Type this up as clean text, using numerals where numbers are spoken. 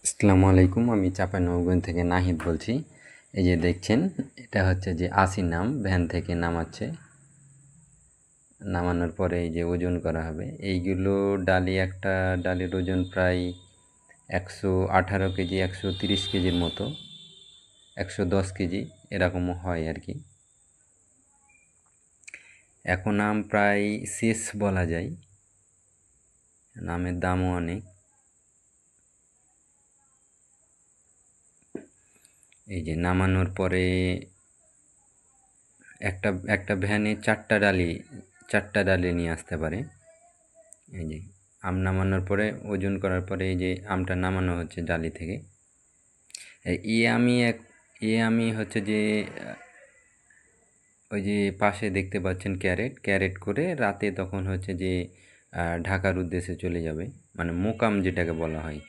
আসসালামু আলাইকুম। আমি চাঁপাইনবাবগঞ্জ থেকে নাহিদ বলছি। এই যে দেখছেন, এটা হচ্ছে যে আশি নাম ভ্যান থেকে নামাচ্ছে। নামানোর পরে এই যে ওজন করা হবে। এইগুলো ডালি, একটা ডালির ওজন প্রায় 118 কেজি, 130 কেজির মতো, 110 কেজি এরকমও হয় আর কি। এখন আম প্রায় শেষ বলা যায়, আমের দামও অনেক। এই যে নামানোর পরে একটা একটা ভ্যানে চারটা ডালি নিয়ে আসতে পারে। এই যে আম নামানোর পরে, ওজন করার পরে এই যে আমটা নামানো হচ্ছে ডালি থেকে। আমি হচ্ছে যে ওই যে পাশে দেখতে পাচ্ছেন ক্যারেট ক্যারেট করে রাতে তখন হচ্ছে যে ঢাকার উদ্দেশ্যে চলে যাবে, মানে মোকাম যেটাকে বলা হয়।